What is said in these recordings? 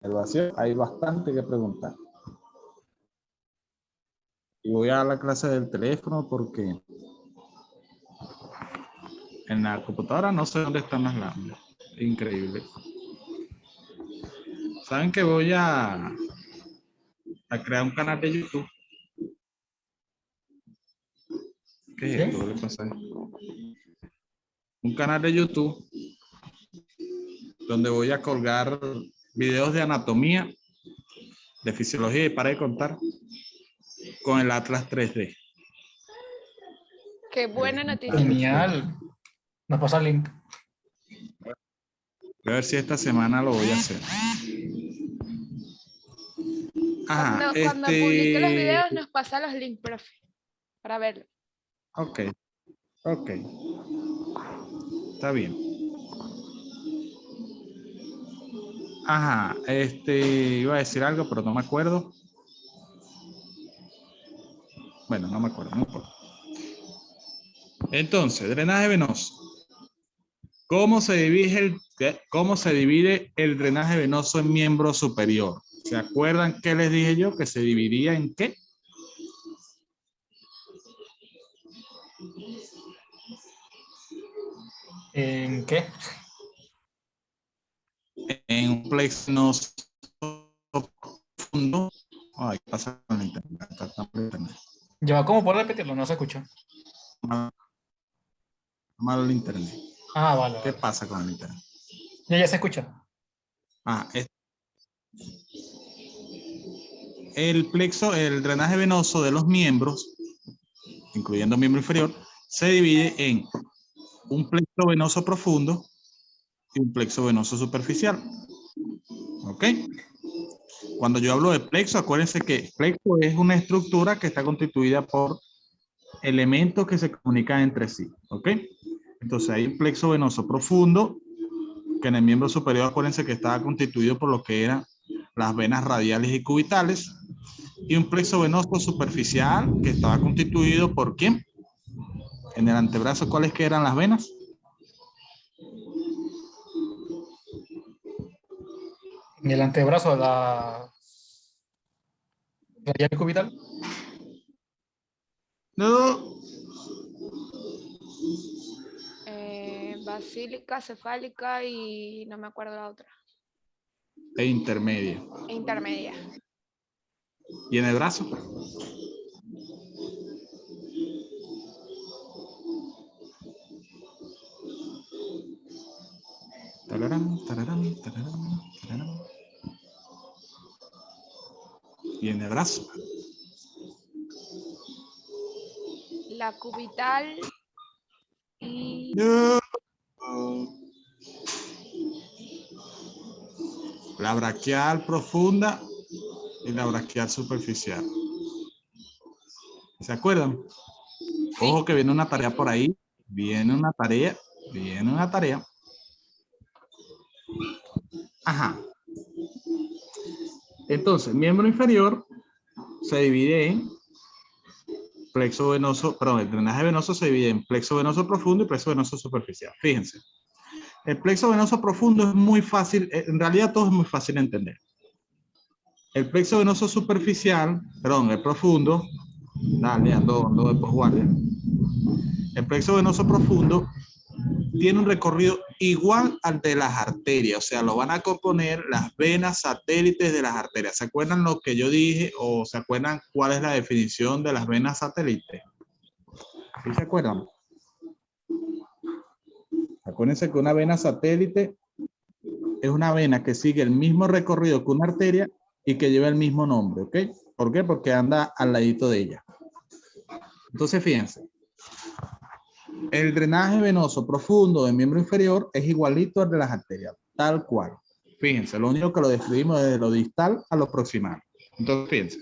Evaluación, hay bastante que preguntar. Y voy a la clase del teléfono porque en la computadora no sé dónde están las láminas. Increíble. ¿Saben que voy a crear un canal de YouTube? ¿Qué es esto? ¿Qué le pasa ahí? Un canal de YouTube donde voy a colgar videos de anatomía, de fisiología y para de contar con el Atlas 3D. Qué buena noticia. Genial. Nos pasa el link. Voy a ver si esta semana lo voy a hacer. Ajá, Cuando publique los videos nos pasa los links, profe, para verlo. Ok, ok. Está bien. Ajá, iba a decir algo, pero no me acuerdo. Bueno, no me acuerdo, no importa. Entonces, drenaje venoso. ¿Cómo se divide el drenaje venoso en miembro superior? ¿Se acuerdan qué les dije yo? Que se dividía en qué? ¿En qué? En un plexo venoso profundo. Ay, ¿qué pasa con el internet? Lleva como por repetirlo, no se escucha. Malo el internet. Ah, vale. ¿Qué Vale. pasa con el internet? Ya se escucha. Ah, el drenaje venoso de los miembros, incluyendo miembro inferior, se divide en un plexo venoso profundo y un plexo venoso superficial. ¿Ok? Cuando yo hablo de plexo, acuérdense que plexo es una estructura que está constituida por elementos que se comunican entre sí. ¿Ok? Entonces hay un plexo venoso profundo, que en el miembro superior, acuérdense que estaba constituido por lo que eran las venas radiales y cubitales, y un plexo venoso superficial, que estaba constituido por ¿quién? En el antebrazo, ¿cuáles que eran las venas? En el antebrazo de la llave cubital. No. Basílica, cefálica y no me acuerdo la otra. E intermedia. Intermedia. ¿Y en el brazo? Tararán, tararán, tararán, tararán. ¿Y en el brazo? La cubital y... No. La braquial profunda y la braquial superficial. ¿Se acuerdan? Sí. Ojo que viene una tarea por ahí. Viene una tarea. Ajá. Entonces, miembro inferior se divide en plexo venoso, perdón, el drenaje venoso se divide en plexo venoso profundo y plexo venoso superficial. Fíjense. El plexo venoso profundo es muy fácil, en realidad todo es muy fácil de entender. El plexo venoso superficial, perdón, el profundo, dale, ando después guardia. El plexo venoso profundo tiene un recorrido igual al de las arterias, o sea, lo van a componer las venas satélites de las arterias. ¿Se acuerdan lo que yo dije o se acuerdan cuál es la definición de las venas satélites? ¿Sí se acuerdan? Acuérdense que una vena satélite es una vena que sigue el mismo recorrido que una arteria y que lleva el mismo nombre, ¿ok? ¿Por qué? Porque anda al ladito de ella. Entonces, fíjense. El drenaje venoso profundo del miembro inferior es igualito al de las arterias, tal cual. Fíjense, lo único que lo describimos desde lo distal a lo proximal. Entonces, fíjense.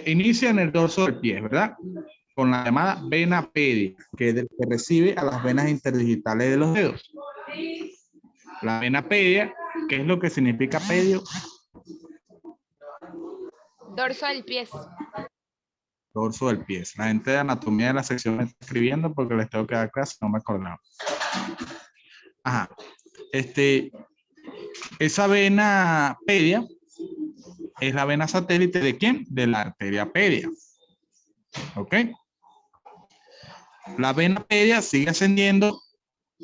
Inicia en el dorso del pie, ¿verdad? Con la llamada vena pedia, que recibe a las venas interdigitales de los dedos. La vena pedia, ¿qué es lo que significa pedio? dorso del pie. Dorso del pie. La gente de anatomía de la sección me está escribiendo porque les tengo que dar clase, no me acordaba. Ajá. Esa vena pedia es la vena satélite ¿de quién? De la arteria pedia. ¿Ok? La vena pedia sigue ascendiendo,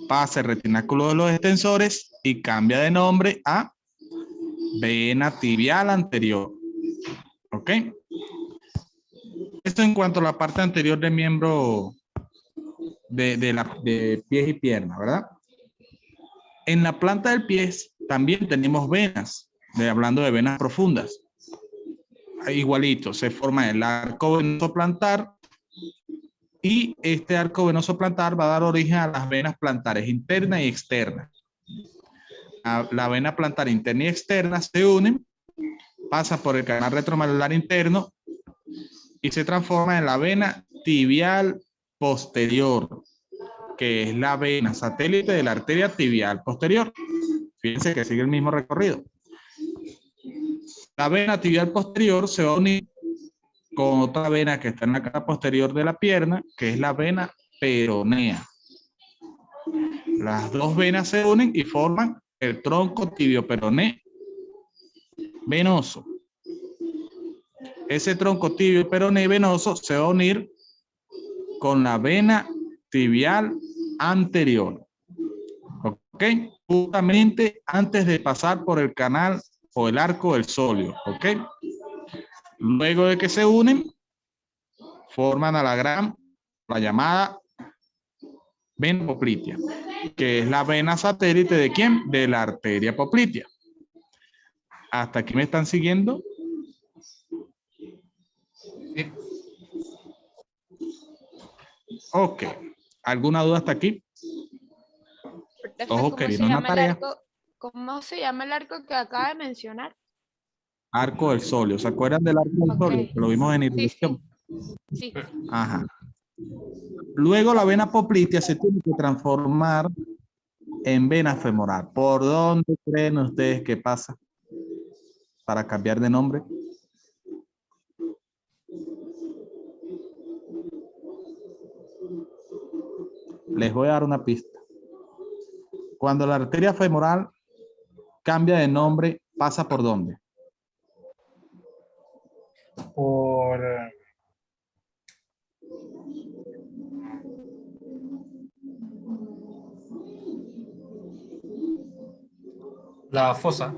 pasa el retináculo de los extensores y cambia de nombre a vena tibial anterior. ¿Ok? Esto en cuanto a la parte anterior del miembro de pies y piernas, ¿verdad? En la planta del pie también tenemos venas, hablando de venas profundas. Igualito, se forma el arco venoso plantar y este arco venoso plantar va a dar origen a las venas plantares interna y externa. La vena plantar interna y externa se unen, pasa por el canal retromedular interno y se transforma en la vena tibial posterior, que es la vena satélite de la arteria tibial posterior. Fíjense que sigue el mismo recorrido. La vena tibial posterior se va a unir con otra vena que está en la cara posterior de la pierna, que es la vena peronea. Las dos venas se unen y forman el tronco tibio-peroné venoso. Ese tronco tibio-peroné venoso se va a unir con la vena tibial anterior. ¿Ok? Justamente antes de pasar por el canal o el arco del sóleo. ¿Ok? Luego de que se unen, forman a la llamada vena poplitea, que es la vena satélite ¿de quién? De la arteria poplitea. ¿Hasta aquí me están siguiendo? Sí. Ok. ¿Alguna duda hasta aquí? Profe, Ojo que viene una tarea. ¿Cómo se llama el arco que acaba de mencionar? Arco del sóleo. ¿Se acuerdan del arco del sóleo? Ok. Que lo vimos en Sí, introducción. sí. Ajá. Luego la vena poplitea se tiene que transformar en vena femoral. ¿Por dónde creen ustedes que pasa para cambiar de nombre? Les voy a dar una pista. Cuando la arteria femoral cambia de nombre, ¿pasa por dónde? Por la fosa.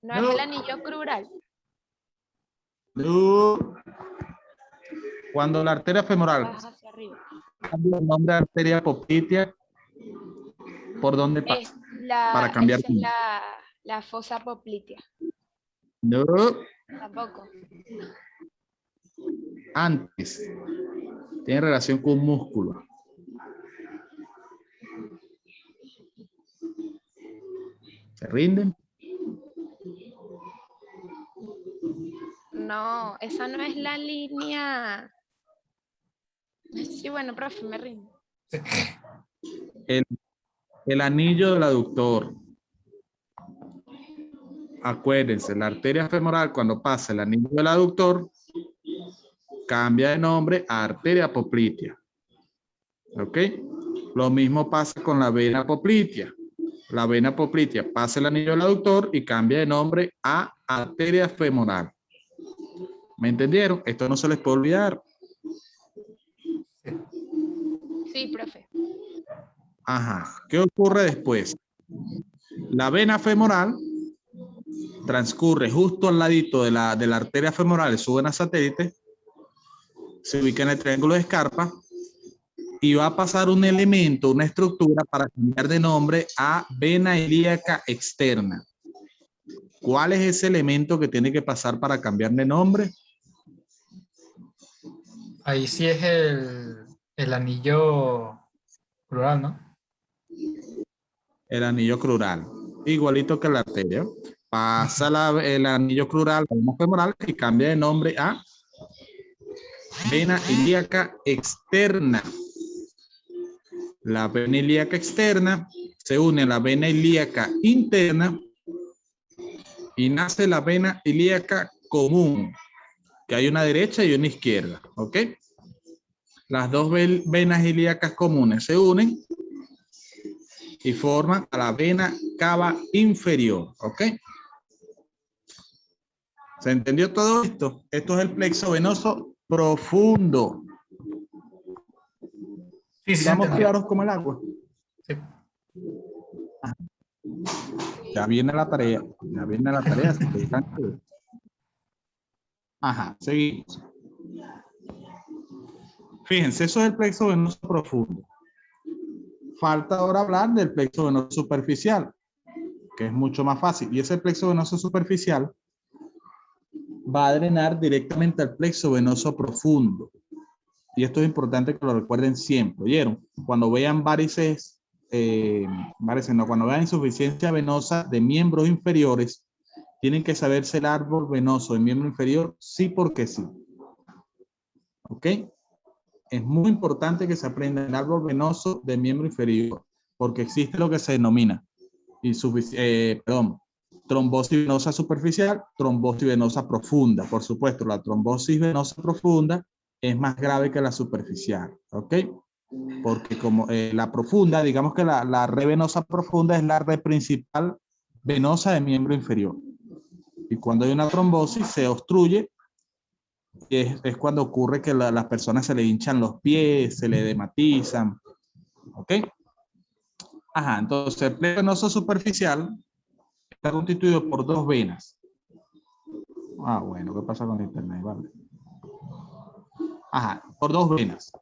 No es el anillo crural. No. Cuando la arteria femoral Baja hacia arriba. cambia de nombre a arteria poplitea, ¿por dónde pasa? Para cambiar Esa de es nombre. la fosa poplitea. No. Tampoco. Antes. Tiene relación con un músculo. ¿Se rinden? No, esa no es la línea. Sí, bueno, profe, me rindo. El anillo del aductor. Acuérdense, la arteria femoral cuando pasa el anillo del aductor cambia de nombre a arteria poplitea. ¿Ok? Lo mismo pasa con la vena poplitea. La vena poplitea pasa el anillo del aductor y cambia de nombre a arteria femoral. ¿Me entendieron? Esto no se les puede olvidar. Sí, profe. Ajá. ¿Qué ocurre después? La vena femoral transcurre justo al ladito de la arteria femoral de su vena satélite, se ubica en el triángulo de Scarpa y va a pasar un elemento, una estructura para cambiar de nombre a vena ilíaca externa. ¿Cuál es ese elemento que tiene que pasar para cambiar de nombre? Ahí sí es el anillo plural, ¿no? El anillo crural, igualito que la arteria. Pasa el anillo crural, la vena femoral, y cambia de nombre a vena ilíaca externa. La vena ilíaca externa se une a la vena ilíaca interna y nace la vena ilíaca común, que hay una derecha y una izquierda, ¿ok? Las dos venas ilíacas comunes se unen y forman a la vena cava inferior, ¿ok? ¿Se entendió todo esto? Esto es el plexo venoso profundo. Sí, sí, se ¿Estamos entendió. claros como el agua? Sí. Ya viene la tarea. Ya viene la tarea. Así que tranquilo. Ajá, seguimos. Fíjense, eso es el plexo venoso profundo. Falta ahora hablar del plexo venoso superficial, que es mucho más fácil. Y ese plexo venoso superficial va a drenar directamente al plexo venoso profundo. Y esto es importante que lo recuerden siempre. ¿Oyeron? Cuando vean varices, no, cuando vean insuficiencia venosa de miembros inferiores, tienen que saberse el árbol venoso del miembro inferior, sí porque sí. ¿Ok? Es muy importante que se aprenda el árbol venoso del miembro inferior, porque existe lo que se denomina trombosis venosa superficial, trombosis venosa profunda. Por supuesto, la trombosis venosa profunda es más grave que la superficial, ¿ok? Porque como la profunda, digamos que la red venosa profunda es la red principal venosa del miembro inferior. Y cuando hay una trombosis se obstruye, y es cuando ocurre que las personas se le hinchan los pies, se le edematizan, ¿ok? Ajá, entonces el plexo venoso superficial está constituido por dos venas. Ah, bueno, ¿qué pasa con internet? Vale. Ajá, por dos venas.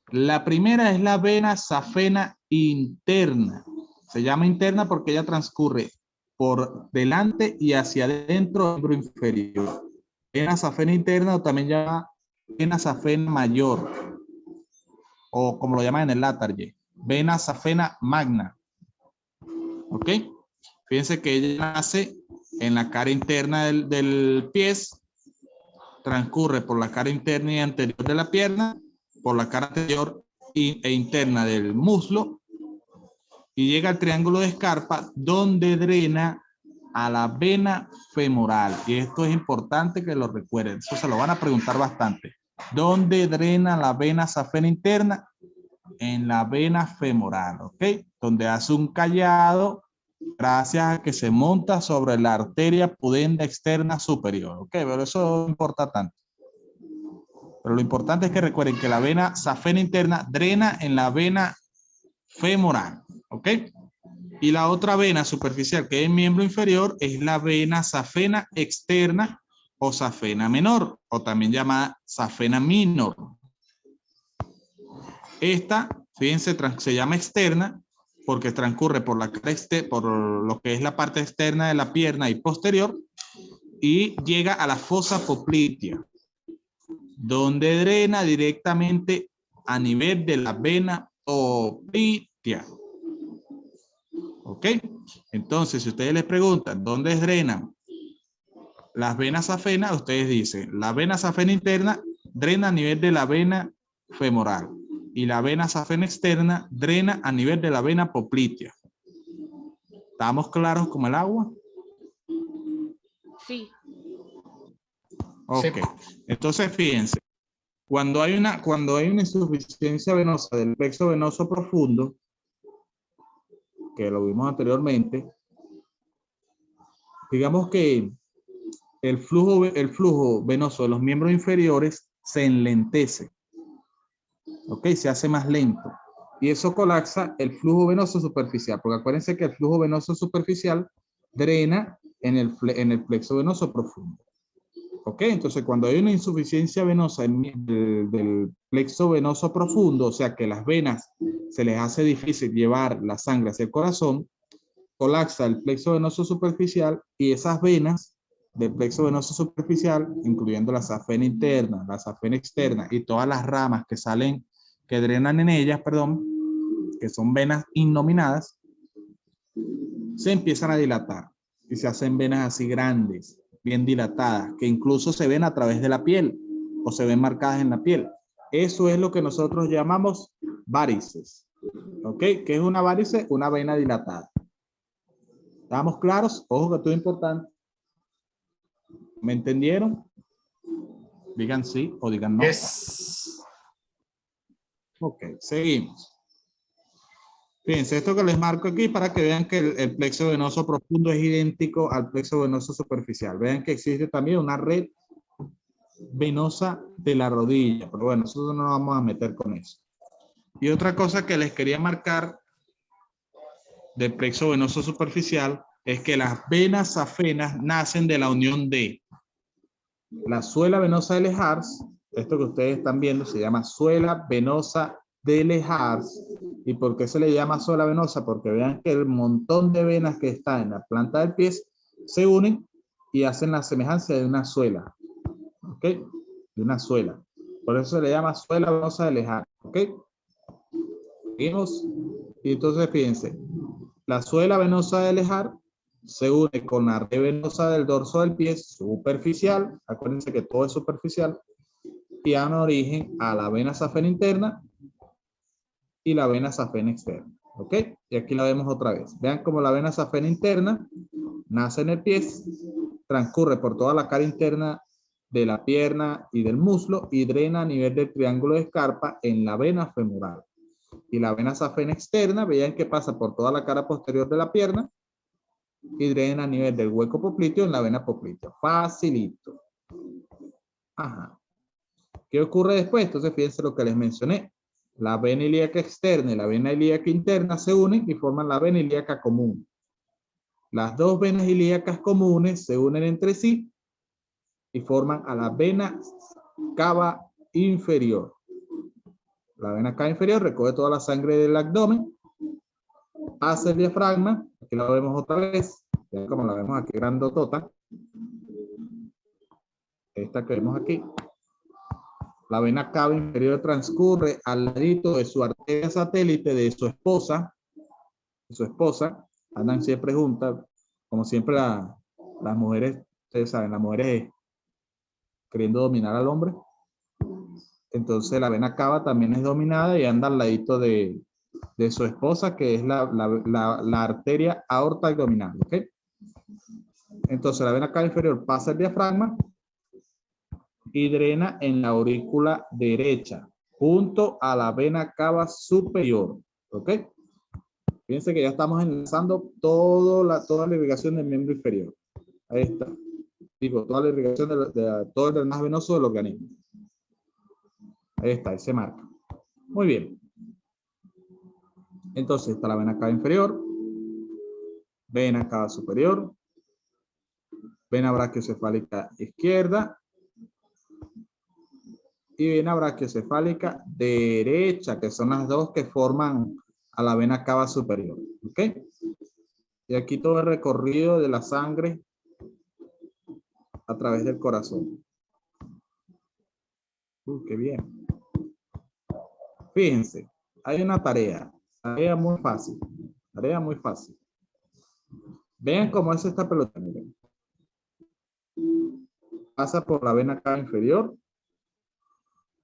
La primera es la vena safena interna. Se llama interna porque ella transcurre por delante y hacia adentro del miembro inferior. Vena safena interna o también llama vena safena mayor, o como lo llaman en el Latarje, vena safena magna. ¿Ok? Fíjense que ella nace en la cara interna del pie, transcurre por la cara interna y anterior de la pierna, por la cara anterior e interna del muslo y llega al triángulo de Scarpa donde drena a la vena femoral. Y esto es importante que lo recuerden, eso se lo van a preguntar bastante. ¿Dónde drena la vena safena interna? En la vena femoral, ¿ok? Donde hace un callado gracias a que se monta sobre la arteria pudenda externa superior, ¿ok? Pero eso no importa tanto. Pero lo importante es que recuerden que la vena safena interna drena en la vena femoral, ¿ok? Y la otra vena superficial que es el miembro inferior es la vena safena externa o safena menor, o también llamada safena minor. Esta, fíjense, se llama externa porque transcurre por por lo que es la parte externa de la pierna y posterior y llega a la fosa poplitea, donde drena directamente a nivel de la vena poplitea. ¿Ok? Entonces, si ustedes les preguntan dónde drenan las venas safenas, ustedes dicen, la vena safena interna drena a nivel de la vena femoral y la vena safena externa drena a nivel de la vena poplitea. ¿Estamos claros como el agua? Sí. Ok. Sí. Entonces, fíjense, cuando hay una insuficiencia venosa del plexo venoso profundo, que lo vimos anteriormente, digamos que el flujo venoso de los miembros inferiores se enlentece, ¿ok? Se hace más lento. Y eso colapsa el flujo venoso superficial, porque acuérdense que el flujo venoso superficial drena en el plexo venoso profundo. ¿Ok? Entonces, cuando hay una insuficiencia venosa del plexo venoso profundo, o sea que las venas se les hace difícil llevar la sangre hacia el corazón, colapsa el plexo venoso superficial y esas venas del plexo venoso superficial, incluyendo la safena interna, la safena externa y todas las ramas que salen, que drenan en ellas, perdón, que son venas innominadas, se empiezan a dilatar y se hacen venas así grandes, bien dilatadas, que incluso se ven a través de la piel o se ven marcadas en la piel. Eso es lo que nosotros llamamos varices. ¿Ok? ¿Qué es una varice? Una vena dilatada. ¿Estamos claros? Ojo que esto es importante. ¿Me entendieron? Digan sí o digan no. Es Ok, seguimos. Fíjense, esto que les marco aquí para que vean que el plexo venoso profundo es idéntico al plexo venoso superficial. Vean que existe también una red venosa de la rodilla, pero bueno, nosotros no nos vamos a meter con eso. Y otra cosa que les quería marcar del plexo venoso superficial es que las venas safenas nacen de la unión de la suela venosa de Lehars. Esto que ustedes están viendo se llama suela venosa de Lehars. ¿Y por qué se le llama suela venosa? Porque vean que el montón de venas que está en la planta del pie se unen y hacen la semejanza de una suela. ¿Ok? De una suela. Por eso se le llama suela venosa de Lehars. ¿Ok? Seguimos. Y entonces fíjense, la suela venosa de Lehars se une con la red venosa del dorso del pie superficial. Acuérdense que todo es superficial. Y dan origen a la vena safena interna y la vena safena externa. ¿Ok? Y aquí la vemos otra vez. Vean cómo la vena safena interna nace en el pie, transcurre por toda la cara interna de la pierna y del muslo y drena a nivel del triángulo de Scarpa en la vena femoral. Y la vena safena externa, vean que pasa por toda la cara posterior de la pierna y drena a nivel del hueco popliteo en la vena popliteo. Facilito. Ajá. ¿Qué ocurre después? Entonces, fíjense lo que les mencioné. La vena ilíaca externa y la vena ilíaca interna se unen y forman la vena ilíaca común. Las dos venas ilíacas comunes se unen entre sí y forman a la vena cava inferior. La vena cava inferior recoge toda la sangre del abdomen, hace el diafragma, aquí la vemos otra vez, ya como la vemos aquí grandotota, esta que vemos aquí. La vena cava inferior transcurre al ladito de su arteria satélite de su esposa. Andan siempre juntas, como siempre las mujeres, ustedes saben, las mujeres queriendo dominar al hombre. Entonces la vena cava también es dominada y anda al ladito de su esposa, que es la arteria aorta abdominal. ¿Ok? Entonces la vena cava inferior pasa el diafragma y drena en la aurícula derecha, junto a la vena cava superior. ¿Ok? Fíjense que ya estamos enlazando toda la irrigación del miembro inferior. Ahí está. Digo, toda la irrigación de todo el drenaje venoso del organismo. Ahí está, ese marca. Muy bien. Entonces está la vena cava inferior, vena cava superior, vena brachiocefálica izquierda y vena brachiocefálica derecha, que son las dos que forman a la vena cava superior. ¿Ok? Y aquí todo el recorrido de la sangre a través del corazón. Qué bien. Fíjense, hay una tarea muy fácil. Tarea muy fácil. Vean cómo es esta pelota. Miren. Pasa por la vena cava inferior,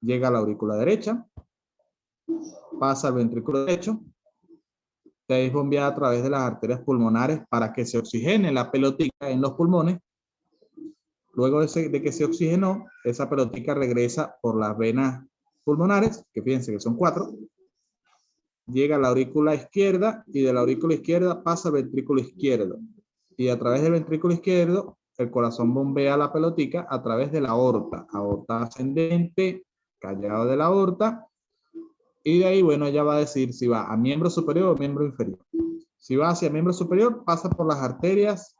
llega a la aurícula derecha, pasa al ventrículo derecho, de ahí es bombeada a través de las arterias pulmonares para que se oxigene la pelotica en los pulmones. Luego de que se oxigenó, esa pelotica regresa por las venas pulmonares, que fíjense que son 4, llega a la aurícula izquierda y de la aurícula izquierda pasa al ventrículo izquierdo. Y a través del ventrículo izquierdo, el corazón bombea la pelotica a través de la aorta. Aorta ascendente, callado de la aorta. Y de ahí, bueno, ella va a decir si va a miembro superior o miembro inferior. Si va hacia miembro superior, pasa por las arterias,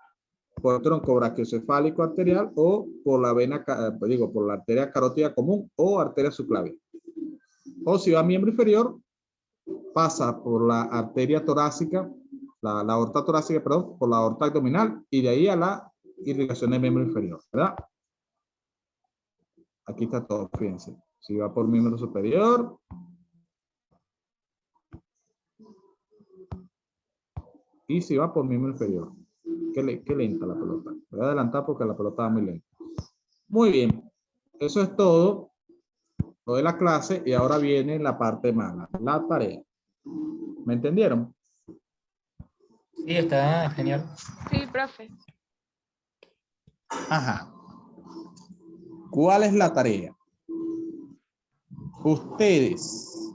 por el tronco brachiocefálico arterial o por la vena, por la arteria carótida común o arteria subclavia. O si va a miembro inferior, pasa por la arteria torácica, la aorta torácica, perdón, por la aorta abdominal y de ahí a la irrigación del miembro inferior, ¿verdad? Aquí está todo, fíjense. Si va por miembro superior, y si va por miembro inferior. Qué lenta la pelota. Voy a adelantar porque la pelota va muy lenta. Muy bien. Eso es todo de la clase y ahora viene la parte mala, la tarea. ¿Me entendieron? Sí, está genial. Sí, profe. Ajá. ¿Cuál es la tarea? Ustedes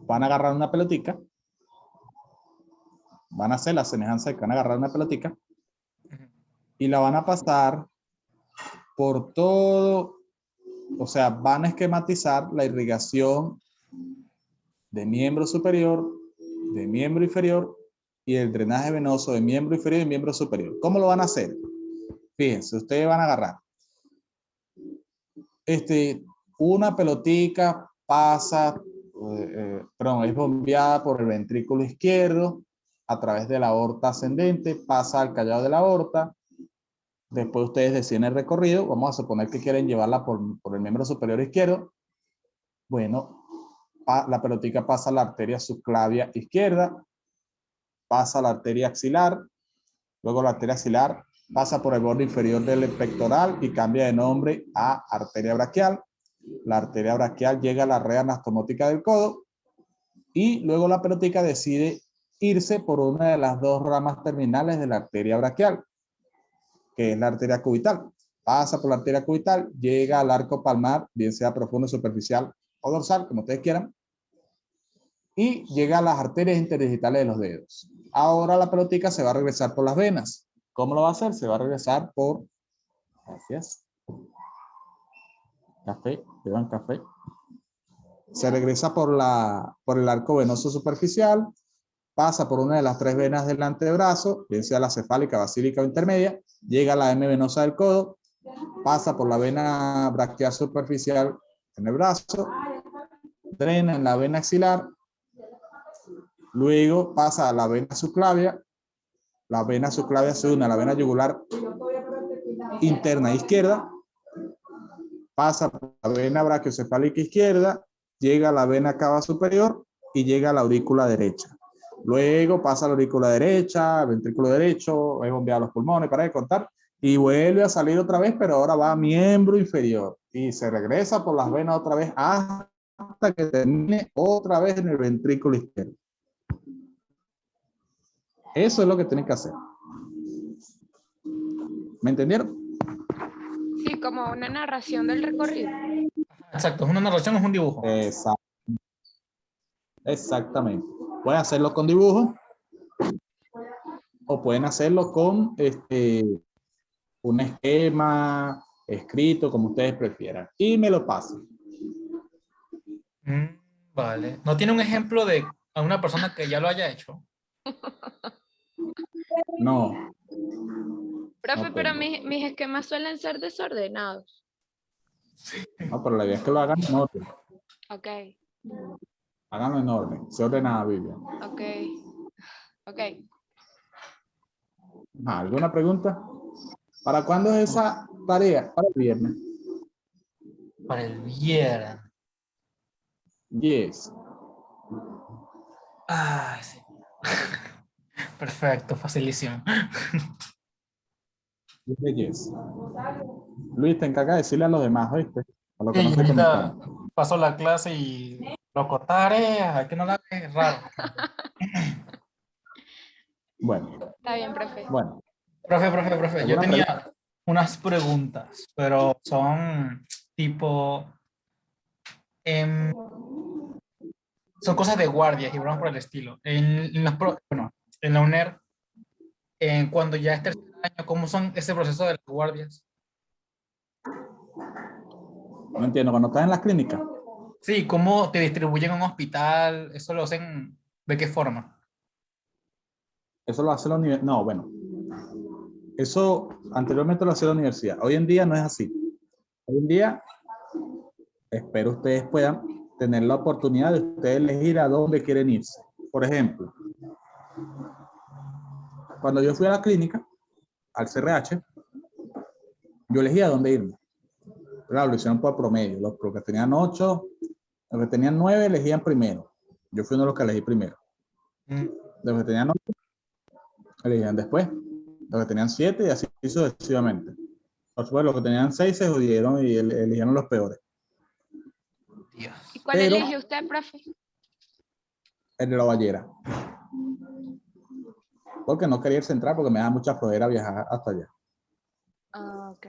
van a agarrar una pelotica van a hacer la semejanza de que van a agarrar una pelotica y la van a pasar por todo, o sea, van a esquematizar la irrigación de miembro superior, de miembro inferior y el drenaje venoso de miembro inferior y miembro superior. ¿Cómo lo van a hacer? Fíjense, ustedes van a agarrar una pelotica pasa, perdón, es bombeada por el ventrículo izquierdo a través de la aorta ascendente, pasa al callado de la aorta. Después ustedes deciden el recorrido. Vamos a suponer que quieren llevarla por el miembro superior izquierdo. Bueno, la pelotica pasa a la arteria subclavia izquierda, pasa a la arteria axilar, luego la arteria axilar pasa por el borde inferior del pectoral y cambia de nombre a arteria braquial. La arteria braquial llega a la red anastomótica del codo y luego la pelotica decide irse por una de las dos ramas terminales de la arteria braquial, que es la arteria cubital. Pasa por la arteria cubital, llega al arco palmar, bien sea profundo, superficial o dorsal, como ustedes quieran, y llega a las arterias interdigitales de los dedos. Ahora la pelotica se va a regresar por las venas. ¿Cómo lo va a hacer? Se va a regresar por... Gracias. Café, beban café. Se regresa por el arco venoso superficial, pasa por una de las tres venas del antebrazo, bien sea la cefálica, basílica o intermedia, llega a la M venosa del codo, pasa por la vena braquial superficial en el brazo, drena en la vena axilar, luego pasa a la vena subclavia se une a la vena yugular interna izquierda, pasa por la vena brachiocefálica izquierda, llega a la vena cava superior y llega a la aurícula derecha. Luego pasa a la aurícula derecha, el ventrículo derecho, es bombeado los pulmones para de contar, y vuelve a salir otra vez, pero ahora va a miembro inferior y se regresa por las venas otra vez hasta que termine otra vez en el ventrículo izquierdo. Eso es lo que tienen que hacer. ¿Me entendieron? Sí, como una narración del recorrido. Exacto, es una narración, es un dibujo. Exactamente. Pueden hacerlo con dibujo o pueden hacerlo con un esquema escrito, como ustedes prefieran. Y me lo pasan. Vale. ¿No tiene un ejemplo de a una persona que ya lo haya hecho? No. Profe, No pero tengo. mis esquemas suelen ser desordenados. No, pero la idea es que lo hagan en orden. Ok, Háganlo en orden. Se ordena, Vivian. ok, ok. ¿Alguna pregunta? ¿Para cuándo es esa tarea? Para el viernes. Para el viernes. Yes. Ay, sí. Perfecto, facilísimo. Dice yes. Luis, te encarga de decirle a los demás, ¿oíste? A los que no Sí, se ahorita conectaron. paso la clase y loco, tarea, que no la hagas, es raro. Bueno, Está bien, profe. bueno. Profe, yo ¿Alguna pregunta? tenía unas preguntas, pero son tipo, em, son cosas de guardias y bromas por el estilo. Bueno, en la UNER, cuando ya es tercer año, ¿cómo son ese proceso de las guardias? No entiendo. Cuando estás en la clínica, Sí, ¿cómo te distribuyen a un hospital? ¿Eso lo hacen de qué forma? eso lo hace la universidad. No, bueno. Eso anteriormente lo hacía la universidad. Hoy en día no es así. Hoy en día, espero ustedes puedan tener la oportunidad de ustedes elegir a dónde quieren irse. Por ejemplo, cuando yo fui a la clínica, al CRH, yo elegí a dónde irme. Claro, lo hicieron por promedio. Los que tenían 8, los que tenían 9 elegían primero. Yo fui uno de los que elegí primero. Mm, Los que tenían 8 elegían después. Los que tenían 7 y así sucesivamente. Los que tenían 6 se jodieron y eligieron los peores. Dios. ¿Y cuál Pero elige usted, profe? el de la Ballera. Porque no quería ir central porque me da mucha flojera viajar hasta allá. Ah, ok.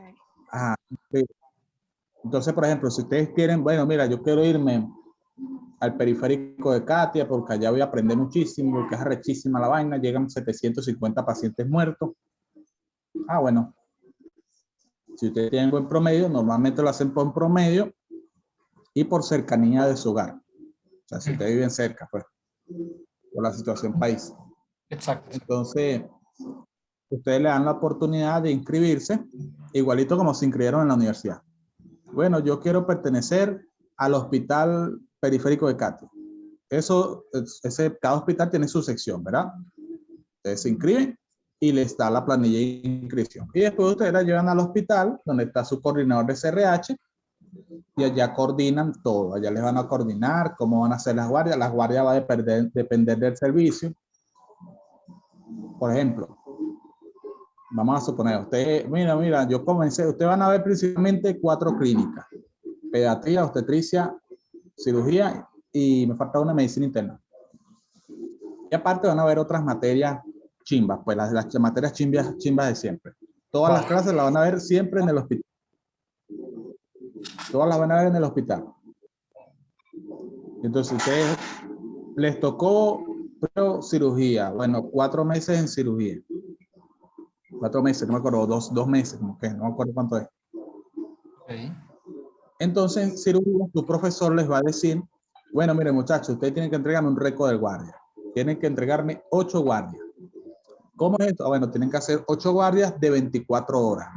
Ajá. Sí. Entonces, por ejemplo, si ustedes quieren, bueno, mira, yo quiero irme al periférico de Katia, porque allá voy a aprender muchísimo, porque es arrechísima la vaina, llegan 750 pacientes muertos. Ah, bueno, si ustedes tienen buen promedio, normalmente lo hacen por promedio y por cercanía de su hogar. O sea, si ustedes viven cerca, pues, por la situación país. Exacto. Entonces, ustedes le dan la oportunidad de inscribirse, igualito como se inscribieron en la universidad. Bueno, yo quiero pertenecer al hospital periférico de Katia. Cada hospital tiene su sección, ¿verdad? Ustedes se inscriben y les da la planilla de inscripción. Y después ustedes la llevan al hospital, donde está su coordinador de CRH, y allá coordinan todo. Allá les van a coordinar cómo van a hacer las guardias. Las guardias van a depender del servicio. Por ejemplo, vamos a suponer, mira, yo comencé, ustedes van a ver principalmente 4 clínicas: pediatría, obstetricia, cirugía y me falta una, medicina interna. Y aparte van a ver otras materias chimbas, pues las materias chimbas de siempre. Todas las clases las van a ver siempre en el hospital. Todas las van a ver en el hospital. Entonces, ustedes les tocó cirugía. Bueno, 4 meses en cirugía. 4 meses, no me acuerdo, dos meses, como que no me acuerdo cuánto es. Okay. Entonces, en cirugía, tu profesor les va a decir, bueno, miren muchachos, ustedes tienen que entregarme un récord de guardia. Tienen que entregarme 8 guardias. ¿Cómo es esto? Bueno, tienen que hacer 8 guardias de 24 horas.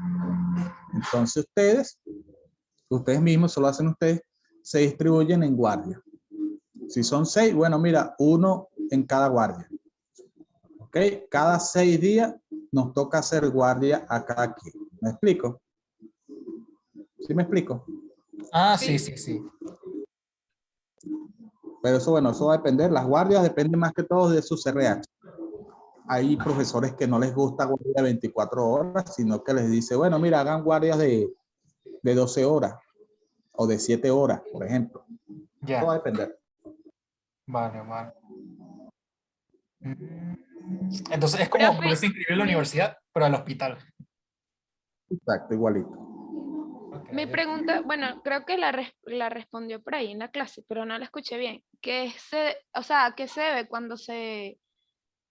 Entonces, ustedes mismos, solo hacen ustedes, se distribuyen en guardia. Si son 6, bueno, mira, 1 en cada guardia. ¿Ok? Cada 6 días nos toca hacer guardia acá aquí. ¿Me explico? ¿Sí me explico? Ah, sí, sí, sí. Pero eso, bueno, eso va a depender. Las guardias dependen más que todo de su CRH. Hay profesores que no les gusta guardia de 24 horas, sino que les dice, bueno, mira, hagan guardias de 12 horas o de 7 horas, por ejemplo. Ya. Eso va a depender. Vale, vale. Entonces es como Profe, volverse a inscribir en la universidad, pero al hospital. Exacto, igualito. Okay, mi okay. pregunta, bueno, creo que la respondió por ahí en la clase, pero no la escuché bien. O sea, ¿a qué se debe cuando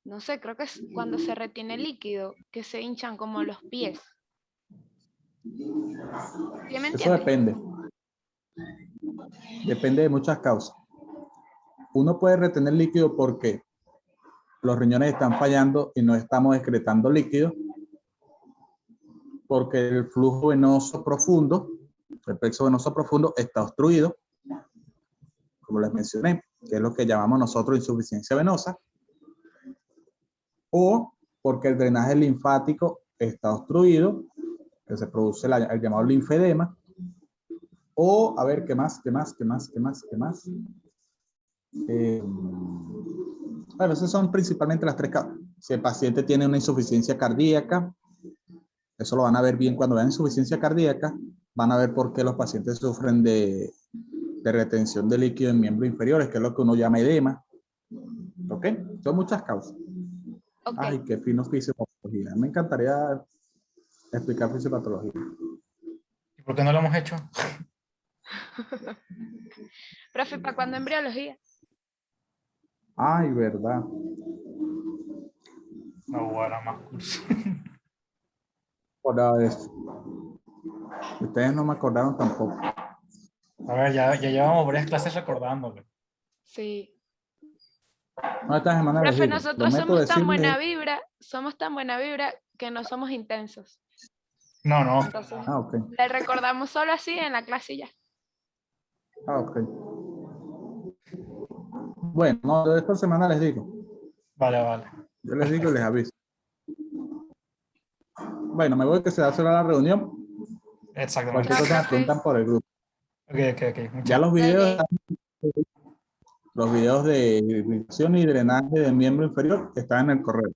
no sé, creo que es cuando se retiene líquido, que se hinchan como los pies? ¿Sí me Eso entiendes? depende. Depende de muchas causas. Uno puede retener líquido porque los riñones están fallando y no estamos excretando líquido, porque el flujo venoso profundo, el plexo venoso profundo está obstruido, como les mencioné, que es lo que llamamos nosotros insuficiencia venosa, o porque el drenaje linfático está obstruido, que se produce el llamado linfedema, o, a ver, ¿qué más? Bueno, esas son principalmente las 3 causas. Si el paciente tiene una insuficiencia cardíaca, eso lo van a ver bien cuando vean insuficiencia cardíaca, van a ver por qué los pacientes sufren de retención de líquido en miembros inferiores, que es lo que uno llama edema. ¿Ok? Son muchas causas. Ok. Ay, qué fino fisiopatología. Me encantaría explicar fisiopatología. ¿Y por qué no lo hemos hecho? Profe, ¿para cuándo embriología? Ay, verdad. No, bueno, más curso. Por eso. Ustedes no me acordaron tampoco. A ver, ya llevamos varias clases recordándolo. Sí. No, esta semana les Profe, digo. nosotros Prometo decirles. somos tan buena vibra que no somos intensos. No, no. Entonces, Ah, ok. le recordamos solo así en la clase y ya. Ah, ok. Bueno, no, de esta semana les digo. Vale, vale. Yo les digo y les aviso. Bueno, me voy que se va a hacer la reunión. Exacto. Cualquier Chao, cosa me profe. preguntan por el grupo. Ok, ok, ok. Muchas Ya gracias. los videos de irrigación y drenaje del miembro inferior están en el correo.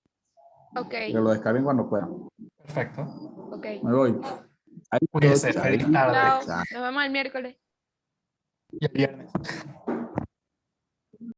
Ok, Que lo descarguen cuando puedan. Perfecto. ok. Me voy. Ahí Cuídese. está. Feliz tarde. Chao. Nos vemos el miércoles. Y el viernes.